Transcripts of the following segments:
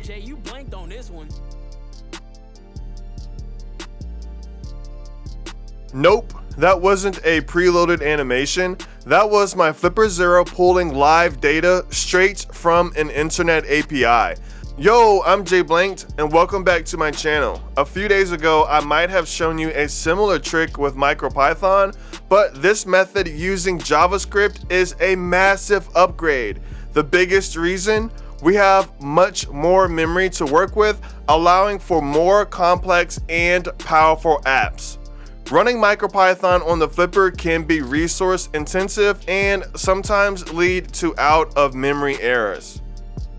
Jay, you blanked on this one. Nope, that wasn't a preloaded animation. That was my Flipper Zero pulling live data straight from an internet API. Yo, I'm Jay Blanked and welcome back to my channel. A few days ago, I might have shown you a similar trick with MicroPython, but this method using JavaScript is a massive upgrade. The biggest reason? We have much more memory to work with, allowing for more complex and powerful apps. Running MicroPython on the Flipper can be resource intensive and sometimes lead to out of memory errors.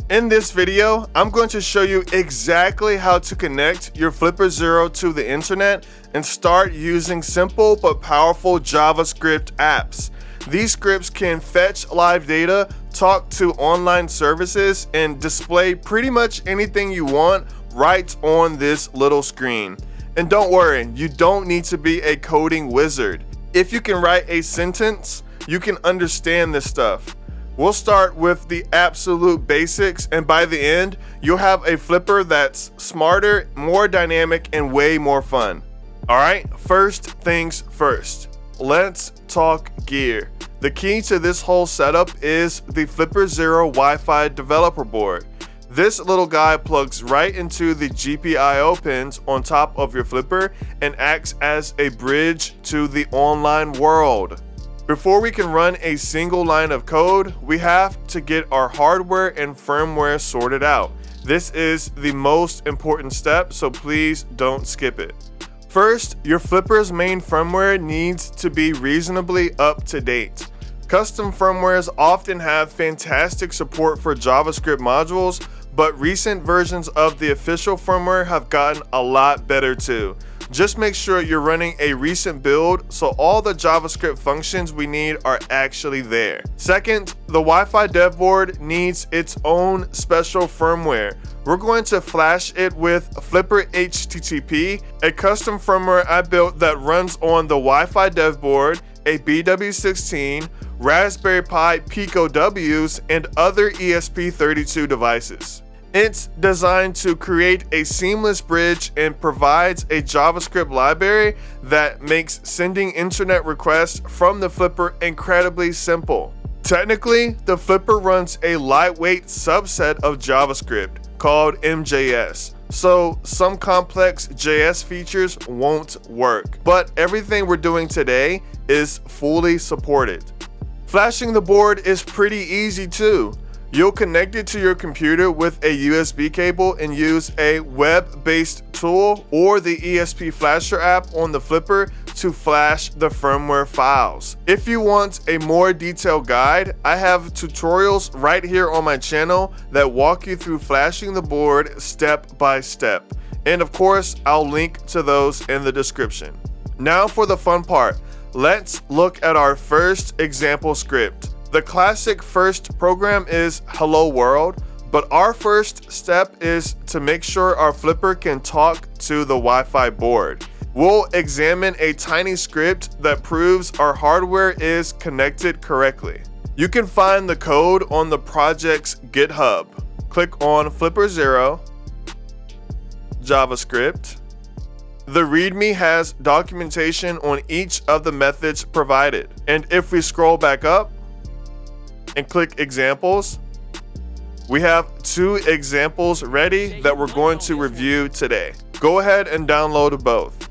In this video, I'm going to show you exactly how to connect your Flipper Zero to the internet and start using simple but powerful JavaScript apps. These scripts can fetch live data, talk to online services, and display pretty much anything you want right on this little screen. And don't worry, you don't need to be a coding wizard. If you can write a sentence, you can understand this stuff. We'll start with the absolute basics, and by the end, you'll have a Flipper that's smarter, more dynamic, and way more fun. Alright, first things first. Let's talk gear. The key to this whole setup is the Flipper Zero Wi-Fi developer board. This little guy plugs right into the GPIO pins on top of your Flipper and acts as a bridge to the online world. Before we can run a single line of code, we have to get our hardware and firmware sorted out. This is the most important step, so please don't skip it. First, your Flipper's main firmware needs to be reasonably up to date. Custom firmwares often have fantastic support for JavaScript modules, but recent versions of the official firmware have gotten a lot better too. Just make sure you're running a recent build so all the JavaScript functions we need are actually there. Second, the Wi-Fi dev board needs its own special firmware. We're going to flash it with Flipper HTTP, a custom firmware I built that runs on the Wi-Fi dev board, a BW16, Raspberry Pi Pico Ws, and other ESP32 devices. It's designed to create a seamless bridge and provides a JavaScript library that makes sending internet requests from the Flipper incredibly simple. Technically, the Flipper runs a lightweight subset of JavaScript called MJS, so some complex JS features won't work, but everything we're doing today is fully supported. Flashing the board is pretty easy too. You'll connect it to your computer with a USB cable and use a web-based tool or the ESP Flasher app on the Flipper to flash the firmware files. If you want a more detailed guide, I have tutorials right here on my channel that walk you through flashing the board step by step. And of course, I'll link to those in the description. Now for the fun part. Let's look at our first example script. The classic first program is Hello World, but our first step is to make sure our Flipper can talk to the Wi-Fi board. We'll examine a tiny script that proves our hardware is connected correctly. You can find the code on the project's GitHub. Click on Flipper Zero, JavaScript. The README has documentation on each of the methods provided. And if we scroll back up and click examples, we have 2 examples ready that we're going to review today. Go ahead and download both.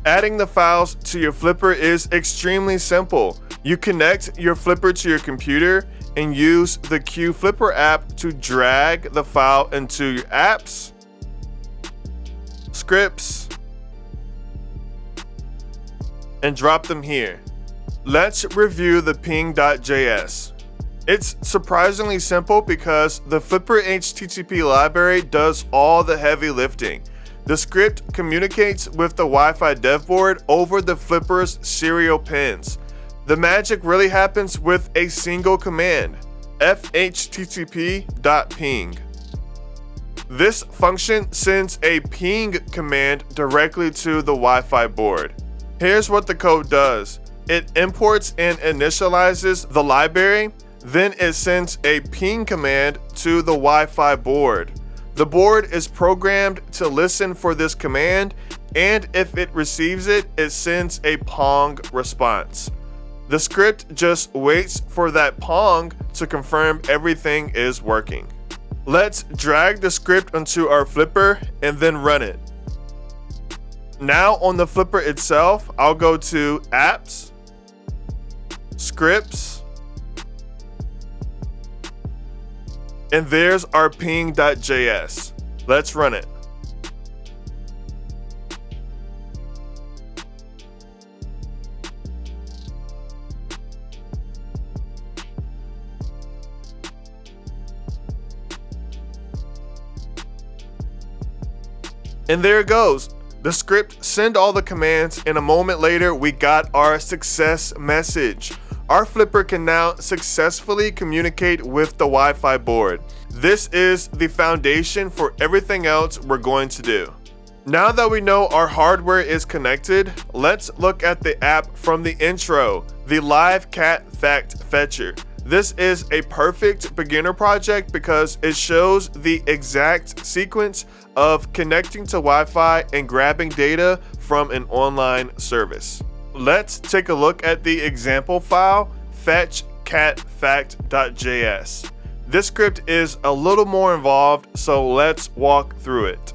Adding the files to your Flipper is extremely simple. You connect your Flipper to your computer and use the Q Flipper app to drag the file into your apps, scripts, and drop them here. Let's review the ping.js. It's surprisingly simple because the Flipper HTTP library does all the heavy lifting. The script communicates with the Wi-Fi dev board over the Flipper's serial pins. The magic really happens with a single command, fhttp.ping. This function sends a ping command directly to the Wi-Fi board. Here's what the code does. it imports and initializes the library. Then it sends a ping command to the Wi-Fi board. The board is programmed to listen for this command, and if it receives it, it sends a pong response. The script just waits for that pong to confirm everything is working. Let's drag the script onto our flipper and then run it. Now on the flipper itself, I'll go to Apps, Scripts, and there's our ping.js. Let's run it. And there it goes. The script sent all the commands, and a moment later we got our success message. Our flipper can now successfully communicate with the Wi-Fi board. This is the foundation for everything else we're going to do. Now that we know our hardware is connected, let's look at the app from the intro, the Live Cat Fact Fetcher. This is a perfect beginner project because it shows the exact sequence of connecting to Wi-Fi and grabbing data from an online service. Let's take a look at the example file, fetchcatfact.js. This script is a little more involved, so let's walk through it.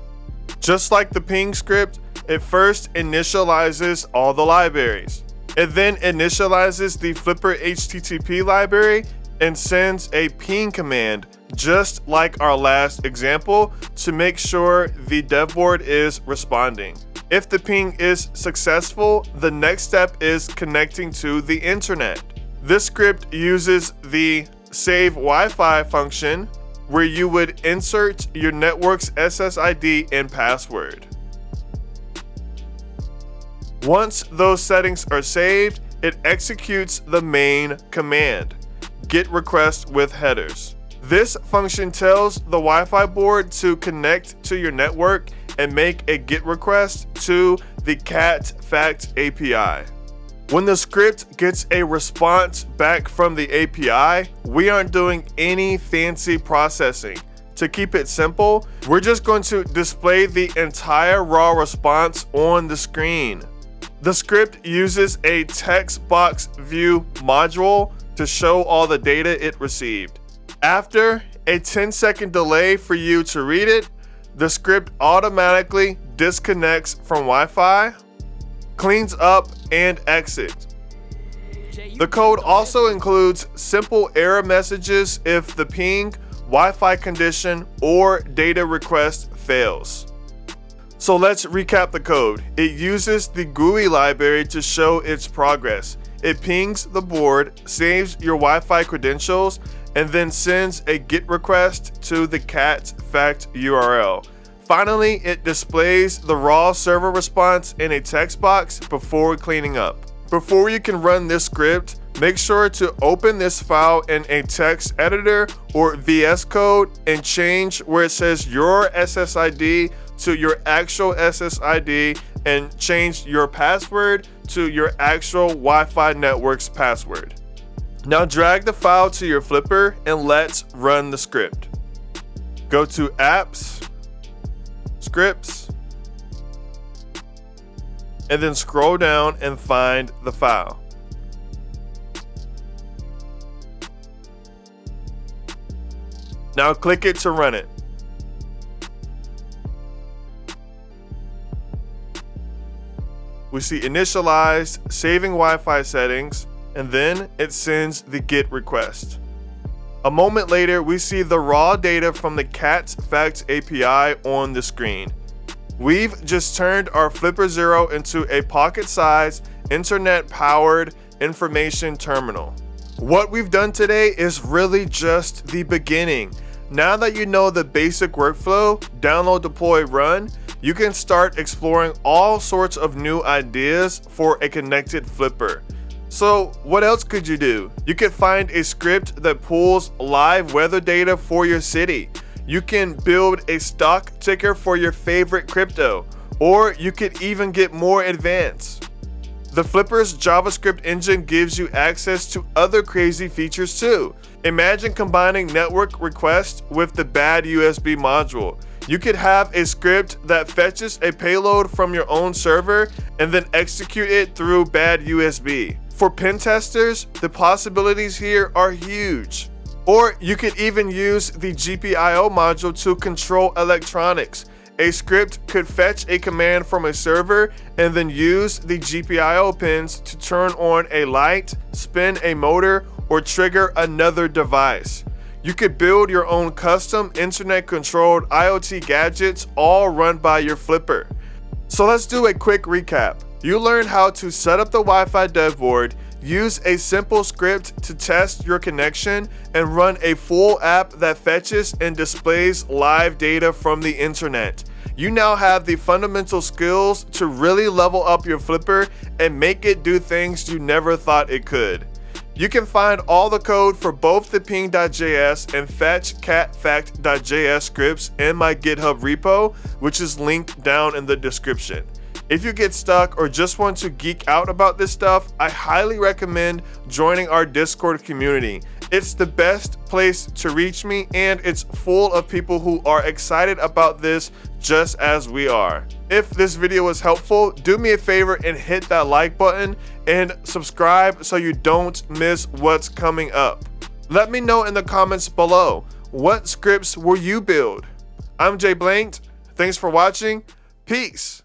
Just like the ping script, it first initializes all the libraries. It then initializes the Flipper HTTP library and sends a ping command, just like our last example, to make sure the dev board is responding. If the ping is successful, the next step is connecting to the internet. This script uses the save Wi-Fi function, where you would insert your network's SSID and password. Once those settings are saved, it executes the main command, get request with headers. This function tells the Wi-Fi board to connect to your network and make a GET request to the Cat Fact API. When the script gets a response back from the API, we aren't doing any fancy processing. To keep it simple, we're just going to display the entire raw response on the screen. The script uses a text box view module to show all the data it received. After a 10-second delay for you to read it, the script automatically disconnects from Wi-Fi, cleans up, and exits. The code also includes simple error messages if the ping, Wi-Fi condition, or data request fails. So let's recap the code. It uses the GUI library to show its progress. It pings the board, saves your Wi-Fi credentials, and then sends a GET request to the Cat Fact URL. Finally, it displays the raw server response in a text box before cleaning up. Before you can run this script, make sure to open this file in a text editor or VS Code and change where it says your SSID to your actual SSID and change your password to your actual Wi-Fi network's password. Now drag the file to your Flipper and let's run the script. Go to Apps, Scripts, and then scroll down and find the file. Now click it to run it. We see initialized, saving Wi-Fi settings, and then it sends the GET request. A moment later, we see the raw data from the Cat Fact API on the screen. We've just turned our Flipper Zero into a pocket-sized, internet-powered information terminal. What we've done today is really just the beginning. Now that you know the basic workflow, download, deploy, run, you can start exploring all sorts of new ideas for a connected Flipper. So what else could you do? You could find a script that pulls live weather data for your city. You can build a stock ticker for your favorite crypto, or you could even get more advanced. The Flipper's JavaScript engine gives you access to other crazy features too. Imagine combining network requests with the bad USB module. You could have a script that fetches a payload from your own server and then execute it through bad USB. For pen testers, the possibilities here are huge. Or you could even use the GPIO module to control electronics. A script could fetch a command from a server and then use the GPIO pins to turn on a light, spin a motor, or trigger another device. You could build your own custom internet-controlled IoT gadgets all run by your Flipper. So let's do a quick recap. You learned how to set up the Wi-Fi dev board, use a simple script to test your connection, and run a full app that fetches and displays live data from the internet. You now have the fundamental skills to really level up your Flipper and make it do things you never thought it could. You can find all the code for both the ping.js and fetch-catfact.js scripts in my GitHub repo, which is linked down in the description. If you get stuck or just want to geek out about this stuff, I highly recommend joining our Discord community. It's the best place to reach me, and it's full of people who are excited about this just as we are. If this video was helpful, do me a favor and hit that like button and subscribe so you don't miss what's coming up. Let me know in the comments below, what scripts will you build? I'm Jay Blanked. Thanks for watching. Peace.